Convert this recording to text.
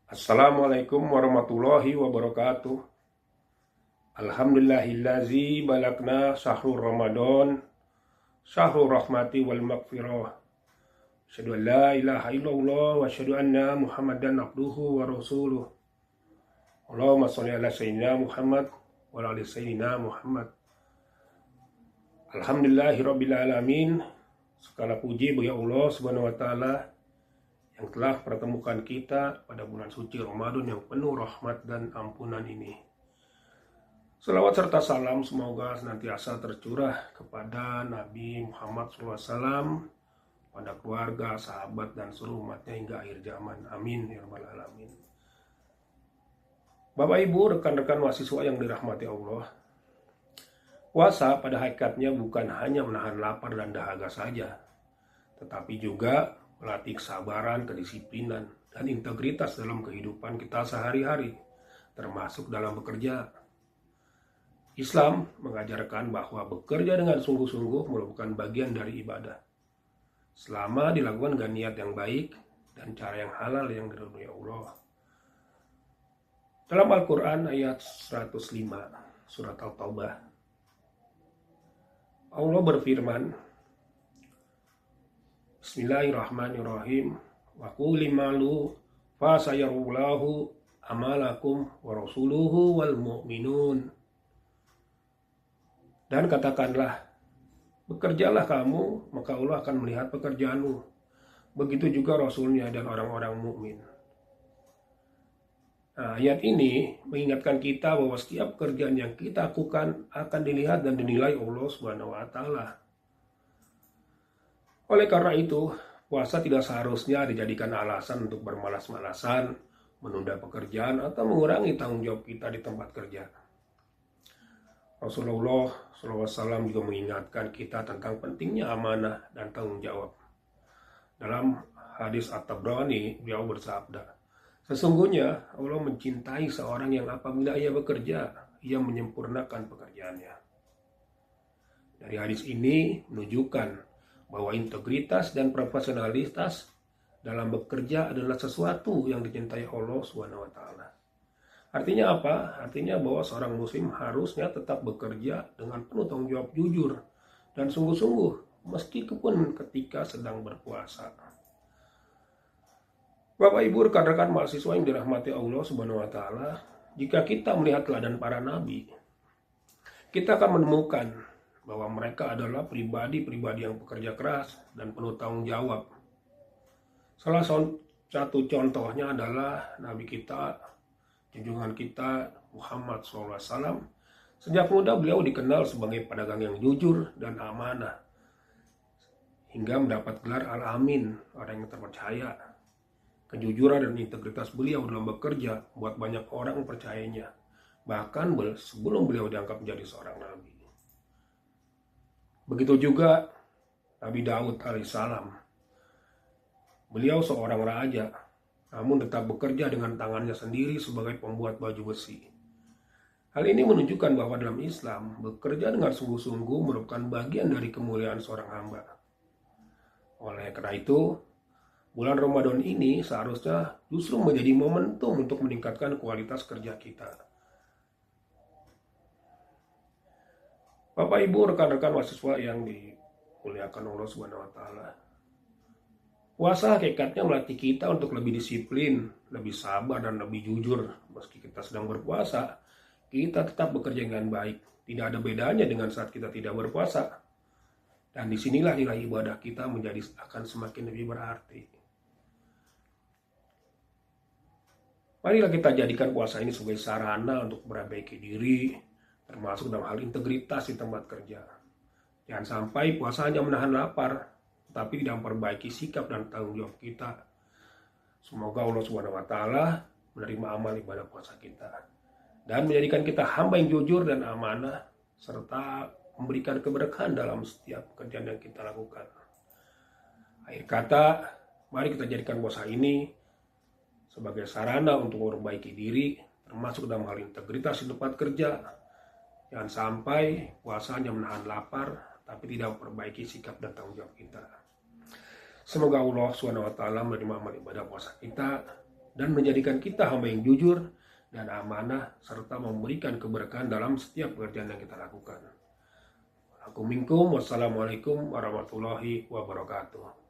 Assalamualaikum warahmatullahi wabarakatuh. Alhamdulillahillazi balagna syahrul Ramadan, syahrul rahmati wal maghfirah. Asyhadu an la ilaha illallah wa asyhadu anna Muhammadan abduhu wa rasuluh. Allahumma sholli ala sayyidina Muhammad wa ala ali sayyidina Muhammad. Alhamdulillahirabbil alamin. Segala puji bagi Allah Subhanahu wa taala yang telah pertemukan kita pada bulan suci Ramadan yang penuh rahmat dan ampunan ini. Selawat serta salam semoga senantiasa tercurah kepada Nabi Muhammad SAW, pada keluarga, sahabat, dan seluruh umatnya hingga akhir zaman. Amin ya rabbal alamin. Bapak Ibu, rekan-rekan mahasiswa yang dirahmati Allah, puasa pada hakikatnya bukan hanya menahan lapar dan dahaga saja, tetapi juga melatih kesabaran, kedisiplinan, dan integritas dalam kehidupan kita sehari-hari, termasuk dalam bekerja. Islam mengajarkan bahwa bekerja dengan sungguh-sungguh merupakan bagian dari ibadah, selama dilakukan dengan niat yang baik dan cara yang halal yang diridhoi Allah. Dalam Al-Quran ayat 105, surat Al-Taubah, Allah berfirman, Bismillahirrahmanirrahim. Wa qul limalu fa sayarullahu amalakum wa rasuluhu wal mu'minun. Dan katakanlah, bekerjalah kamu, maka Allah akan melihat pekerjaanmu. Begitu juga Rasulnya dan orang-orang mukmin. Nah, ayat ini mengingatkan kita bahwa setiap pekerjaan yang kita lakukan akan dilihat dan dinilai Allah Subhanahu wa taala. Oleh karena itu, puasa tidak seharusnya dijadikan alasan untuk bermalas-malasan, menunda pekerjaan, atau mengurangi tanggung jawab kita di tempat kerja. Rasulullah SAW juga mengingatkan kita tentang pentingnya amanah dan tanggung jawab. Dalam hadis At-Tabrani, beliau bersabda, sesungguhnya Allah mencintai seorang yang apabila ia bekerja, ia menyempurnakan pekerjaannya. Dari hadis ini menunjukkan bahwa integritas dan profesionalitas dalam bekerja adalah sesuatu yang dicintai Allah SWT. Artinya apa? Artinya bahwa seorang muslim harusnya tetap bekerja dengan penuh tanggung jawab, jujur, dan sungguh-sungguh meskipun ketika sedang berpuasa. Bapak Ibu, rekan-rekan mahasiswa yang dirahmati Allah SWT, jika kita melihat teladan para nabi, kita akan menemukan bahwa mereka adalah pribadi-pribadi yang bekerja keras dan penuh tanggung jawab. Salah satu contohnya adalah Nabi kita, junjungan kita Muhammad SAW. Sejak muda beliau dikenal sebagai pedagang yang jujur dan amanah, hingga mendapat gelar Al-Amin, orang yang terpercaya. Kejujuran dan integritas beliau dalam bekerja membuat banyak orang mempercayainya, bahkan sebelum beliau diangkat menjadi seorang nabi. Begitu juga Nabi Daud alaihissalam. Beliau seorang raja, namun tetap bekerja dengan tangannya sendiri sebagai pembuat baju besi. Hal ini menunjukkan bahwa dalam Islam, bekerja dengan sungguh-sungguh merupakan bagian dari kemuliaan seorang hamba. Oleh karena itu, bulan Ramadan ini seharusnya justru menjadi momentum untuk meningkatkan kualitas kerja kita. Bapak Ibu, rekan-rekan mahasiswa yang dimuliakan Allah Subhanahu wa taala. Puasa hakikatnya melatih kita untuk lebih disiplin, lebih sabar, dan lebih jujur. Meski kita sedang berpuasa, kita tetap bekerja dengan baik. Tidak ada bedanya dengan saat kita tidak berpuasa. Dan disinilah nilai ibadah kita akan semakin lebih berarti. Marilah kita jadikan puasa ini sebagai sarana untuk memperbaiki diri, termasuk dalam hal integritas di tempat kerja. Jangan sampai puasa hanya menahan lapar, tapi tidak memperbaiki sikap dan tanggung jawab kita. Semoga Allah Subhanahu wa taala menerima amal ibadah puasa kita dan menjadikan kita hamba yang jujur dan amanah, serta memberikan keberkahan dalam setiap pekerjaan yang kita lakukan. Akhir kata, mari kita jadikan puasa ini sebagai sarana untuk memperbaiki diri, termasuk dalam hal integritas di tempat kerja. Jangan sampai puasanya menahan lapar, tapi tidak memperbaiki sikap dan tanggung jawab kita. Semoga Allah SWT menerima amal ibadah puasa kita dan menjadikan kita hamba yang jujur dan amanah, serta memberikan keberkahan dalam setiap pekerjaan yang kita lakukan. Assalamualaikum warahmatullahi wabarakatuh.